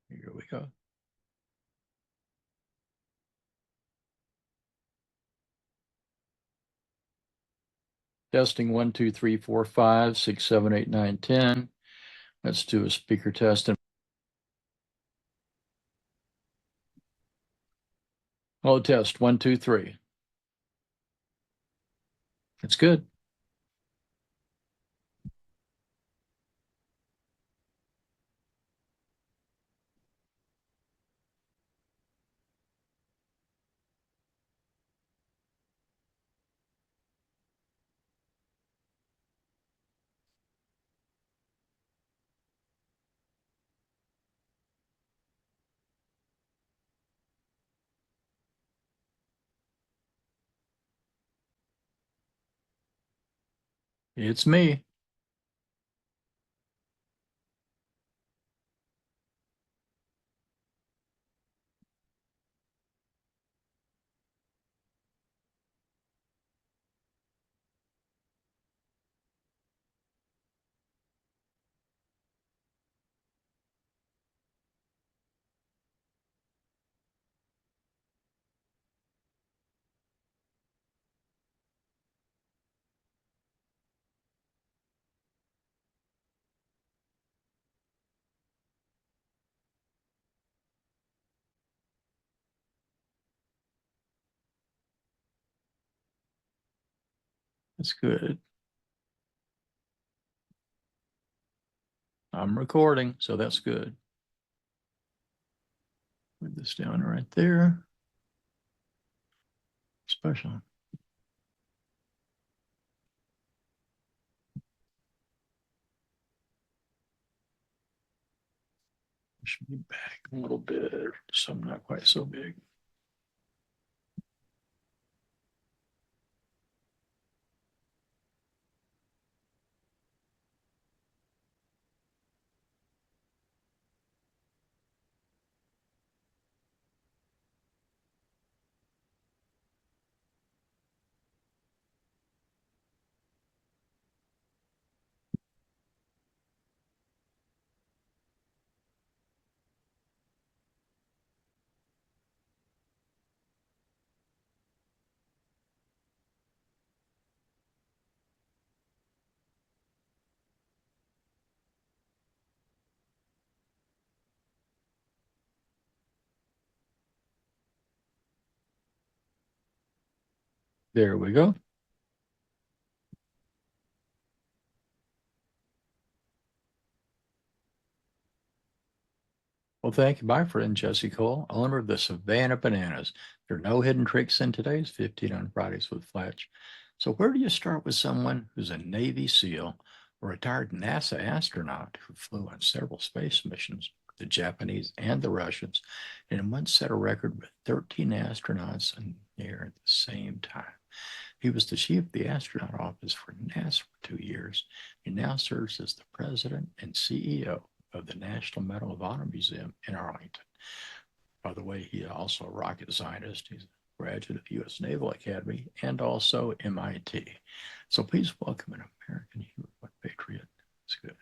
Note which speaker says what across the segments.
Speaker 1: Here we go. Testing 1, 2, 3, 4, 5, 6, 7, 8, 9, 10. Let's do a speaker test. Hello, test 1, 2, 3. That's good. It's me. That's good. I'm recording, so that's good. Put this down right there. Special. Should be back a little bit, some not quite so big. There we go. Well, thank you, my friend Jesse Cole, owner of the Savannah Bananas. There are no hidden tricks in today's 15 on Fridays with Fletch. So where do you start with someone who's a Navy SEAL, a retired NASA astronaut who flew on several space missions, the Japanese and the Russians, and once set a record with 13 astronauts in the air at the same time? He was the chief of the astronaut office for NASA for 2 years. He now serves as the president and CEO of the National Medal of Honor Museum in Arlington. By the way, he's also a rocket scientist. He's a graduate of U.S. Naval Academy and also M.I.T. So please welcome an American hero, a patriot. It's good.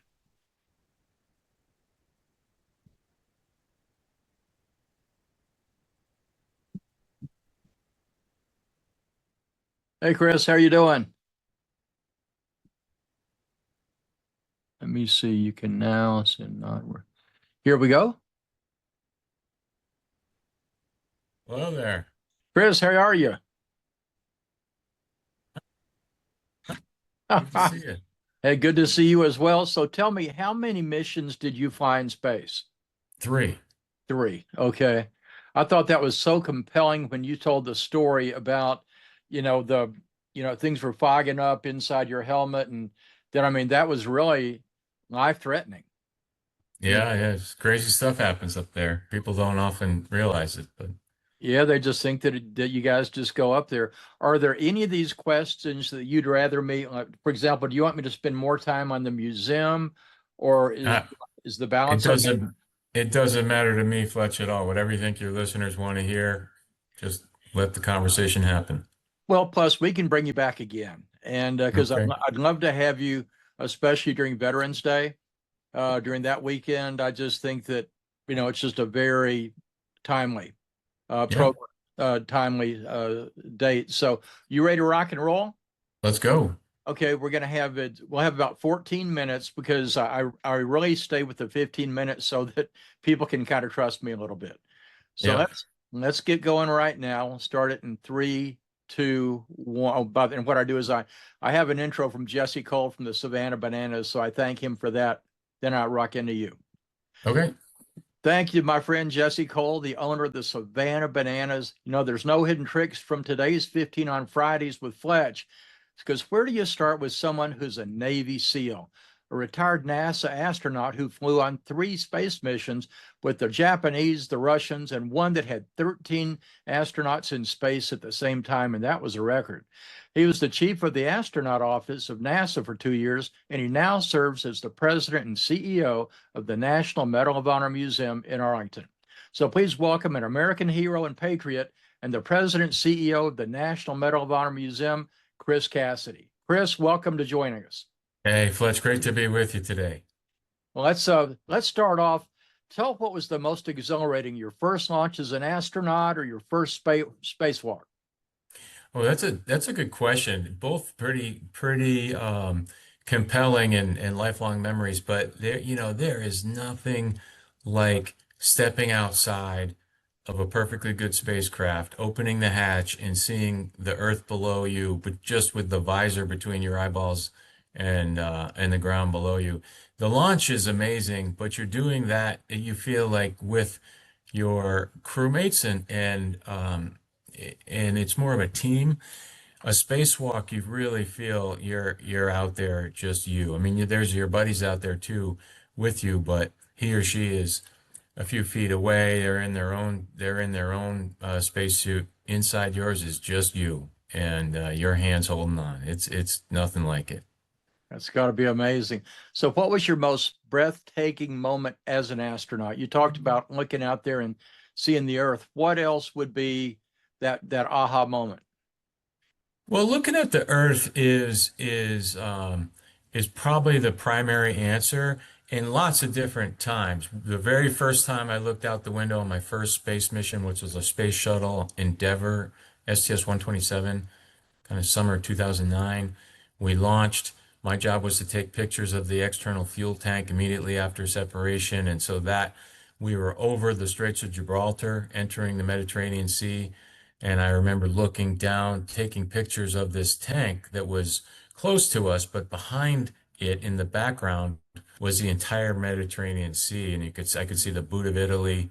Speaker 1: Hey, Chris, how are you doing? Let me see. You can now send not. Here we go.
Speaker 2: Hello there.
Speaker 1: Chris, how are you?
Speaker 2: Good to see you.
Speaker 1: Hey, good to see you as well. So tell me, how many missions did you fly in space?
Speaker 2: 3.
Speaker 1: 3. Okay. I thought that was so compelling when you told the story about, the, things were fogging up inside your helmet. And then, I mean, that was really life-threatening.
Speaker 2: Yeah, yeah, crazy stuff happens up there. People don't often realize it, but
Speaker 1: Yeah, they just think that you guys just go up there. Are there any of these questions that you'd rather me, for example, do you want me to spend more time on the museum, or
Speaker 2: Uh,
Speaker 1: is the
Speaker 2: it
Speaker 1: balance okay?
Speaker 2: doesn't it doesn't matter to me, Fletch, at all. Whatever you think your listeners want to hear, just let the conversation happen.
Speaker 1: Well, plus we can bring you back again, and because
Speaker 2: Okay.
Speaker 1: I'd love to have you, especially during Veterans Day, during that weekend. I just think that it's just a very timely
Speaker 2: Yeah,
Speaker 1: program, timely date. So you ready to rock and roll?
Speaker 2: let's go.
Speaker 1: Okay, we're gonna have it. We'll have about 14 minutes because I really stay with the 15 minutes so that people can kind of trust me a little bit. So
Speaker 2: Yeah.
Speaker 1: let's get going right now. We'll start it in three, two, one. Oh, and what I do is I have an intro from Jesse Cole from the Savannah Bananas, so I thank him for that. Then I rock into you.
Speaker 2: Okay.
Speaker 1: Thank you, my friend Jesse Cole, the owner of the Savannah Bananas. There's no hidden tricks from today's 15 on Fridays with Fletch. Because where do you start with someone who's a Navy SEAL, a retired NASA astronaut who flew on 3 space missions with the Japanese, the Russians, and one that had 13 astronauts in space at the same time, and that was a record. He was the chief of the astronaut office of NASA for 2 years, and he now serves as the president and CEO of the National Medal of Honor Museum in Arlington. So please welcome an American hero and patriot and the president CEO of the National Medal of Honor Museum, Chris CASSIDY. Chris, welcome to joining us.
Speaker 2: Hey, Fletch, great to be with you today.
Speaker 1: Well, let's start off. Tell what was the most exhilarating, your first launch as an astronaut or your first spacewalk?
Speaker 2: Well, that's a good question. Both pretty compelling and lifelong memories, but there is nothing like stepping outside of a perfectly good spacecraft, opening the hatch and seeing the Earth below you, but just with the visor between your eyeballs and the ground below you. The launch is amazing, but you're doing that, you feel like with your crewmates and it's more of a team. A spacewalk, you really feel you're out there, just you. I mean, there's your buddies out there too with you, but he or she is a few feet away. They're in their own spacesuit. Inside yours is just you and your hands holding on. It's nothing like it.
Speaker 1: That's got to be amazing. So, what was your most breathtaking moment as an astronaut? You talked about looking out there and seeing the Earth. What else would be that aha moment?
Speaker 2: Well, looking at the Earth is probably the primary answer in lots of different times. The very first time I looked out the window on my first space mission, which was a space shuttle Endeavour STS-127, kind of summer 2009, we launched. My job was to take pictures of the external fuel tank immediately after separation, and so that we were over the Straits of Gibraltar, entering the Mediterranean Sea. And I remember looking down, taking pictures of this tank that was close to us, but behind it in the background was the entire Mediterranean Sea. And I could see the boot of Italy.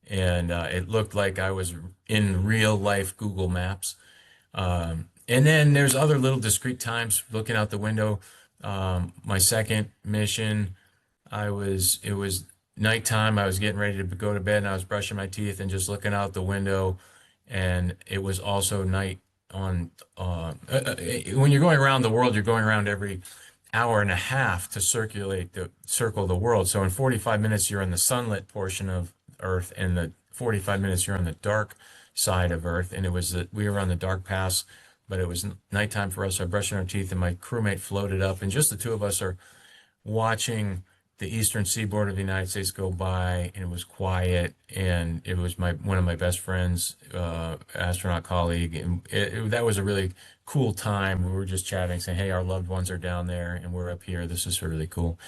Speaker 2: And it looked like I was in real life Google Maps. And then there's other little discrete times looking out the window. My second mission, it was nighttime. I was getting ready to go to bed and I was brushing my teeth and just looking out the window. And it was also night on, when you're going around the world, you're going around every hour and a half to circle the world. So in 45 minutes, you're in the sunlit portion of Earth, and the 45 minutes you're on the dark side of Earth. And we were on the dark pass, but it was nighttime for us. So I brushed our teeth, and my crewmate floated up, and just the two of us are watching the eastern seaboard of the United States go by, and it was quiet, and it was one of my best friends, astronaut colleague, and that was a really cool time. We were just chatting, saying, "Hey, our loved ones are down there, and we're up here. This is really cool."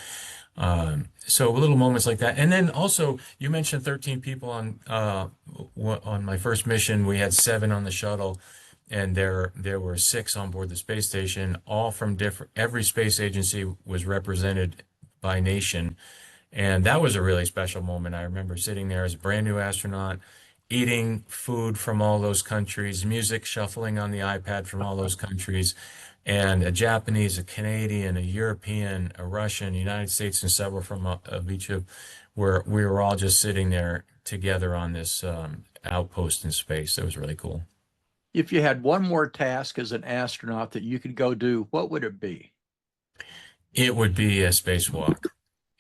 Speaker 2: So little moments like that, and then also you mentioned 13 people on my first mission. We had 7 on the shuttle. And there were 6 on board the space station, all from different. Every space agency was represented by nation, and that was a really special moment. I remember sitting there as a brand new astronaut, eating food from all those countries, music shuffling on the iPad from all those countries, and a Japanese, a Canadian, a European, a Russian, United States, and several from of each of, where we were all just sitting there together on this outpost in space. That was really cool.
Speaker 1: If you had one more task as an astronaut that you could go do, what would it be?
Speaker 2: It would be a spacewalk.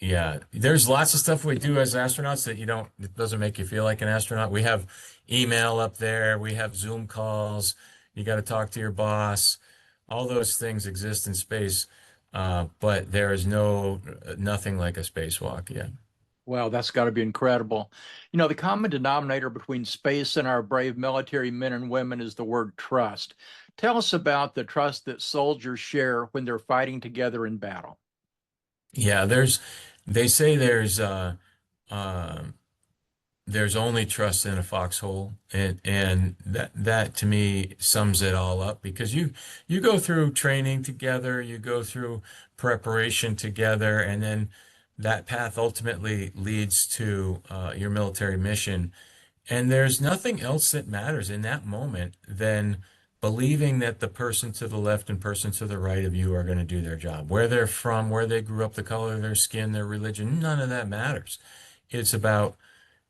Speaker 2: Yeah, there's lots of stuff we do as astronauts that you don't, it doesn't make you feel like an astronaut. We have email up there, we have Zoom calls, you got to talk to your boss. All those things exist in space, but there is nothing like a spacewalk. Yeah.
Speaker 1: Wow, that's got to be incredible. The common denominator between space and our brave military men and women is the word trust. Tell us about the trust that soldiers share when they're fighting together in battle.
Speaker 2: Yeah, they say um there's only trust in a foxhole, and that to me sums it all up because you go through training together, you go through preparation together, and then that path ultimately leads to your military mission. And there's nothing else that matters in that moment than believing that the person to the left and person to the right of you are going to do their job. Where they're from, where they grew up, the color of their skin, their religion, none of that matters. It's about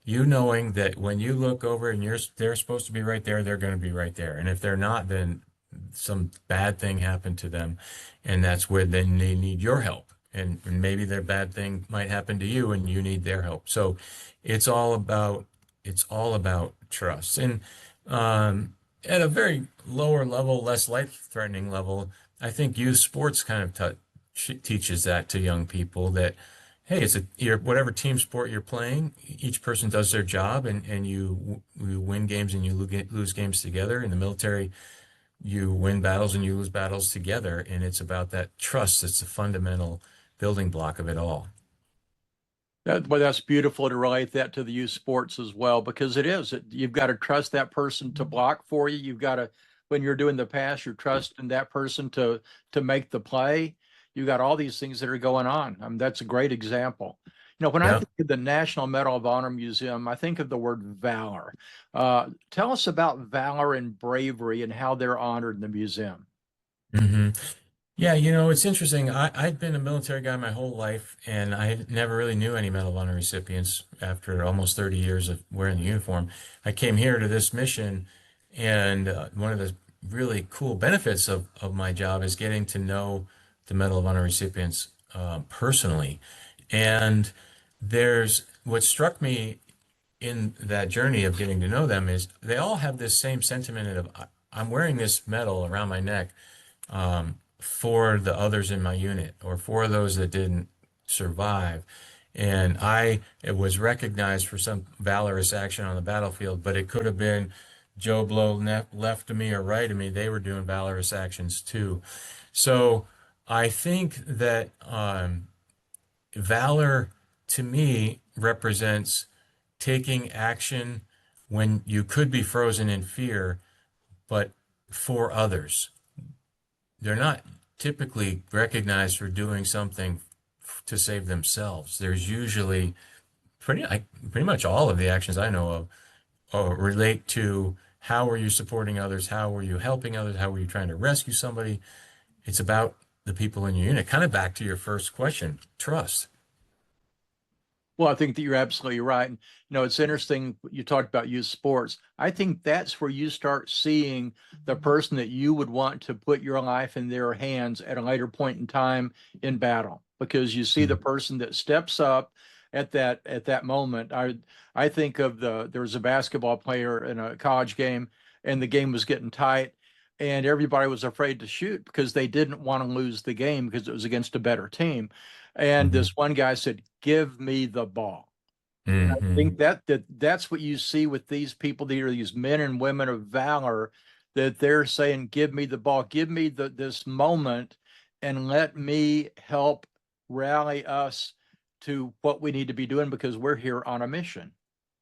Speaker 2: you knowing that when you look over and they're supposed to be right there, they're going to be right there. And if they're not, then some bad thing happened to them, and that's where then they need your help. And maybe their bad thing might happen to you, and you need their help. So it's all about it's all about trust. And at a very lower level, less life-threatening level, I think youth sports kind of teaches that to young people that hey, whatever team sport you're playing, each person does their job, and you win games and you lose games together. In the military, you win battles and you lose battles together, and it's about that trust that's the fundamental building block of it all.
Speaker 1: Well, that's beautiful to relate that to the youth sports as well, because it is. You've got to trust that person to block for you. You've got to, when you're doing the pass, you're trusting that person to make the play. You got all these things that are going on. That's a great example. When I
Speaker 2: Yeah.
Speaker 1: think of the National Medal of Honor Museum, I think of the word valor. Tell us about valor and bravery and how they're honored in the museum.
Speaker 2: hmm Yeah, it's interesting. I'd been a military guy my whole life, and I never really knew any Medal of Honor recipients after almost 30 years of wearing the uniform. I came here to this mission, and one of the really cool benefits of my job is getting to know the Medal of Honor recipients personally. And what struck me in that journey of getting to know them is they all have this same sentiment of I'm wearing this medal around my neck for the others in my unit or for those that didn't survive. And it was recognized for some valorous action on the battlefield, but it could have been Joe Blow left of me or right of me. They were doing valorous actions too. So I think that valor to me represents taking action when you could be frozen in fear, but for others. They're not typically recognized for doing something to save themselves. There's usually pretty much all of the actions I know of relate to how are you supporting others? How are you helping others? How are you trying to rescue somebody? It's about the people in your unit. Kind of back to your first question, trust.
Speaker 1: Well, I think that you're absolutely right. And, it's interesting. You talked about youth sports. I think that's where you start seeing the person that you would want to put your life in their hands at a later point in time in battle, because you see the
Speaker 2: Mhm.
Speaker 1: person that steps up at that moment. I think of there was a basketball player in a college game, and the game was getting tight, and everybody was afraid to shoot because they didn't want to lose the game because it was against a better team. And
Speaker 2: Mhm.
Speaker 1: this one guy said, "Give me the ball." And I think
Speaker 2: Mhm.
Speaker 1: that's what you see with these people. These men and women of valor, that they're saying, "Give me the ball, give me this moment, and let me help rally us to what we need to be doing because we're here on a mission."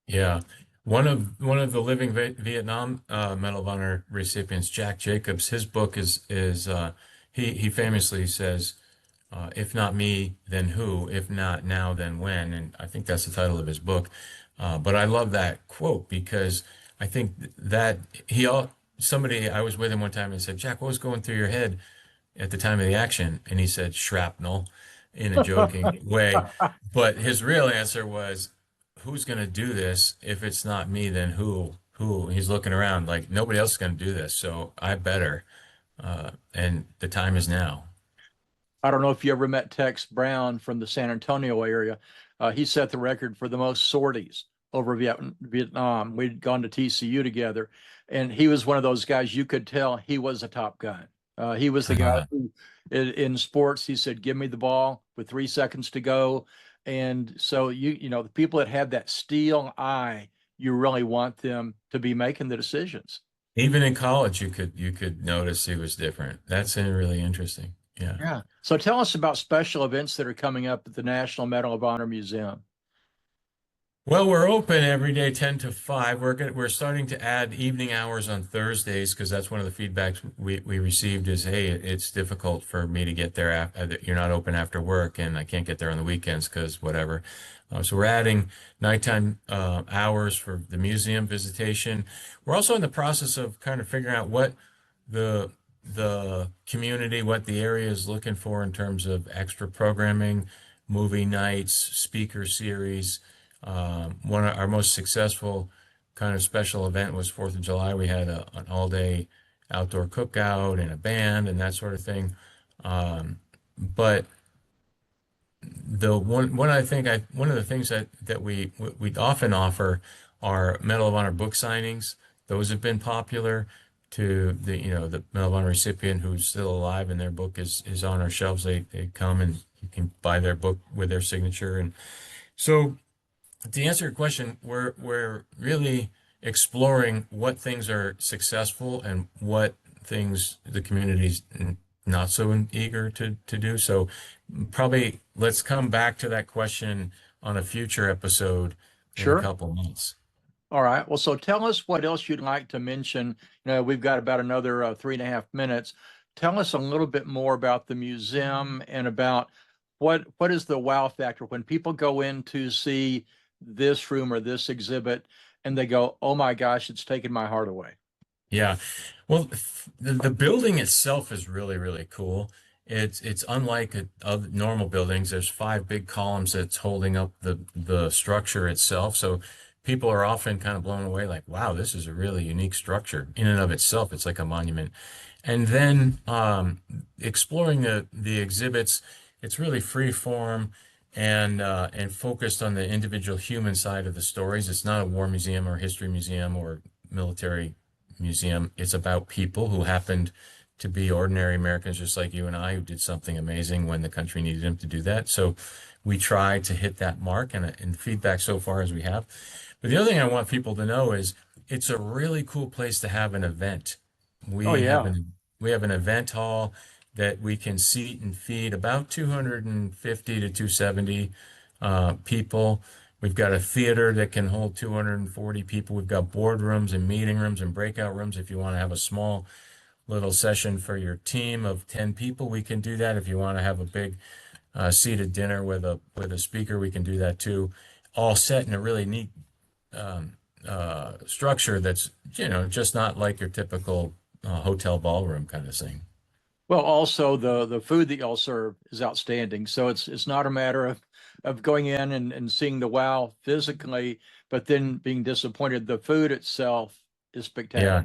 Speaker 2: Yeah. One of the living Vietnam Medal of Honor recipients, Jack Jacobs, his book is he famously says, if not me, then who? If not now, then when? And I think that's the title of his book. But I love that quote because I think that somebody I was with him one time and said, Jack, what was going through your head at the time of the action? And he said, shrapnel in a joking way. But his real answer was, who's going to do this? If it's not me, then who? Who? He's looking around like nobody else is going to do this, so I better. And the time is now.
Speaker 1: I don't know if you ever met Tex Brown from the San Antonio area. He set the record for the most sorties over Vietnam. We'd gone to TCU together, and he was one of those guys you could tell he was a top gun. He was the guy who, in sports, he said, "Give me the ball with 3 seconds to go." And so you know, the people that have that steel eye, you really want them to be making the decisions.
Speaker 2: Even in college, you could notice he was different. That's really interesting. Yeah.
Speaker 1: Yeah. So tell us about special events that are coming up at the National Medal of Honor Museum.
Speaker 2: Well, we're open every day 10 to 5. We're starting to add evening hours on Thursdays because that's one of the feedbacks we received is, hey, it's difficult for me to get there after you're not open after work and I can't get there on the weekends because whatever. So we're adding nighttime hours for the museum visitation. We're also in the process of kind of figuring out what the the community, what the area is looking for in terms of extra programming, movie nights, speaker series. One of our most successful kind of special event was 4th of July. We had an all-day outdoor cookout and a band and that sort of thing. But the one of the things that we often offer are Medal of Honor book signings. Those have been popular to the Medal of Honor recipient who's still alive and their book is on our shelves. They come and you can buy their book with their signature. And so to answer your question, we're really exploring what things are successful and what things the community's not so eager to do. So probably let's come back to that question on a future episode in a
Speaker 1: Sure.
Speaker 2: couple months.
Speaker 1: All right. Well, so tell us what else you'd like to mention. We've got about another 3.5 minutes. Tell us a little bit more about the museum and about what is the wow factor when people go in to see this room or this exhibit and they go, "Oh my gosh, it's taken my heart away."
Speaker 2: Yeah. Well, the building itself is really, really cool. It's unlike other normal buildings. There's five big columns that's holding up the structure itself. So people are often kind of blown away, like, wow, this is a really unique structure in and of itself. It's like a monument. And then exploring the exhibits, it's really free form and focused on the individual human side of the stories. It's not a war museum or history museum or military museum. It's about people who happened to be ordinary Americans just like you and I who did something amazing when the country needed them to do that. So we try to hit that mark and feedback so far as we have. But the other thing I want people to know is it's a really cool place to have an event.
Speaker 1: Oh
Speaker 2: We have
Speaker 1: yeah.
Speaker 2: an we have an event hall that we can seat and feed about 250 to 270 people. We've got a theater that can hold 240 people. We've got boardrooms and meeting rooms and breakout rooms. If you want to have a small little session for your team of 10 people, we can do that. If you want to have a big seated dinner with a speaker, we can do that too. All set in a really neat structure that's just not like your typical hotel ballroom kind of thing.
Speaker 1: Well, also the food that y'all serve is outstanding. So it's not a matter of going in and seeing the wow physically, but then being disappointed. The food itself is spectacular.
Speaker 2: Yeah.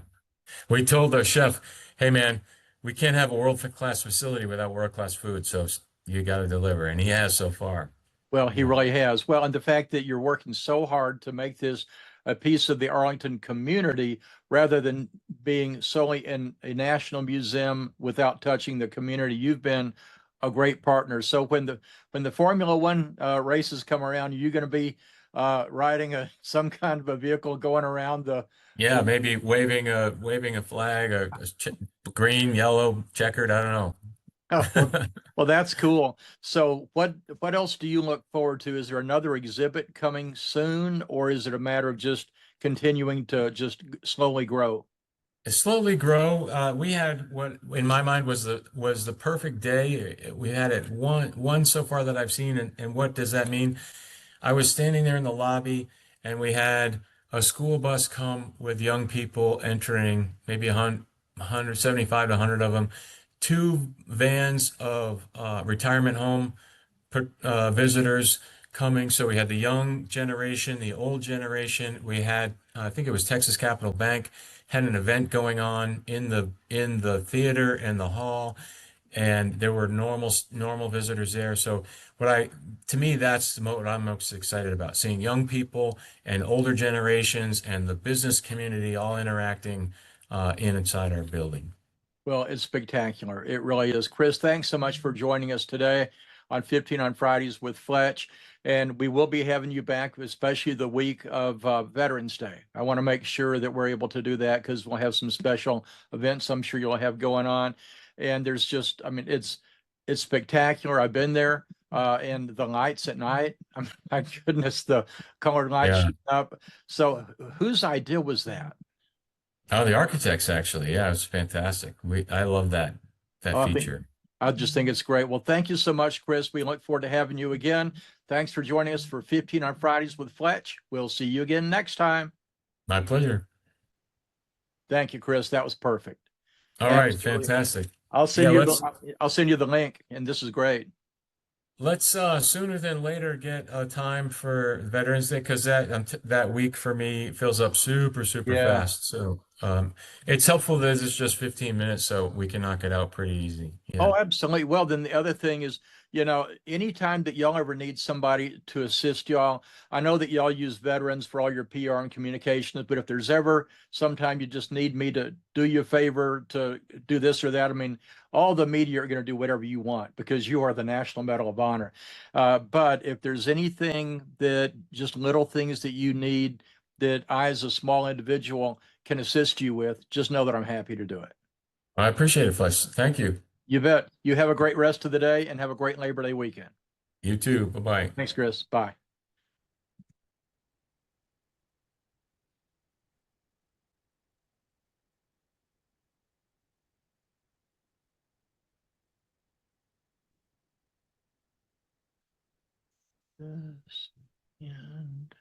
Speaker 2: We told the chef, hey man, we can't have a world-class facility without world-class food, so you got to deliver. And he has so far.
Speaker 1: Well, he
Speaker 2: Yeah.
Speaker 1: really has. Well, and the fact that you're working so hard to make this a piece of the Arlington community rather than being solely in a national museum without touching the community, you've been a great partner. So when the Formula One races come around, are you going to be riding some kind of a vehicle going around
Speaker 2: Yeah,
Speaker 1: the
Speaker 2: maybe waving a flag, green, yellow, checkered, I don't
Speaker 1: Oh, well,
Speaker 2: know.
Speaker 1: well, that's cool. So what else do you look forward to? Is there another exhibit coming soon, or is it a matter of just continuing to just slowly grow?
Speaker 2: Slowly grow. We had what in my mind was the perfect day. We had it one so far that I've seen, and what does that mean? I was standing there in the lobby, and we had a school bus come with young people entering, maybe 175 to 100 of them, two vans of retirement home visitors coming. So we had the young generation, the old generation. We had, I think it was Texas Capital Bank had an event going on in the theater and the hall, and there were normal visitors there. So to me, that's what I'm most excited about, seeing young people and older generations and the business community all interacting inside our building.
Speaker 1: Well, it's spectacular. It really is. Chris, thanks so much for joining us today on 15 on Fridays with Fletch. And we will be having you back, especially the week of Veterans Day. I want to make sure that we're able to do that because we'll have some special events I'm sure you'll have going on. And there's just, I mean, it's spectacular. I've been there. And the lights at night, my goodness, the colored lights
Speaker 2: Yeah.
Speaker 1: shooting up. So whose idea was that?
Speaker 2: Oh, the architects actually. Yeah, it was fantastic. I love that
Speaker 1: I think
Speaker 2: feature.
Speaker 1: I just think it's great. Well, thank you so much, Chris. We look forward to having you again. Thanks for joining us for 15 on Fridays with Fletch. We'll see you again next time.
Speaker 2: My pleasure.
Speaker 1: Thank you, Chris. That was perfect.
Speaker 2: All right,
Speaker 1: Absolutely.
Speaker 2: fantastic.
Speaker 1: I'll
Speaker 2: Yeah,
Speaker 1: send you the link, and this is great.
Speaker 2: let's sooner than later get a time for Veterans Day because that week for me fills up super
Speaker 1: Yeah.
Speaker 2: fast. So it's helpful that it's just 15 minutes so we can knock it out pretty easy. Yeah.
Speaker 1: Oh, absolutely. Well, then the other thing is, anytime that y'all ever need somebody to assist y'all, I know that y'all use veterans for all your PR and communications, but if there's ever sometime you just need me to do you a favor to do this or that, I mean, all the media are going to do whatever you want because you are the National Medal of Honor. But if there's anything that just little things that you need that I, as a small individual, can assist you with, just know that I'm happy to do it.
Speaker 2: I appreciate it, Fletch. Thank you.
Speaker 1: You bet. You have a great rest of the day and have a great Labor Day weekend.
Speaker 2: You too. Bye-bye.
Speaker 1: Thanks, Chris. Bye. Yes. And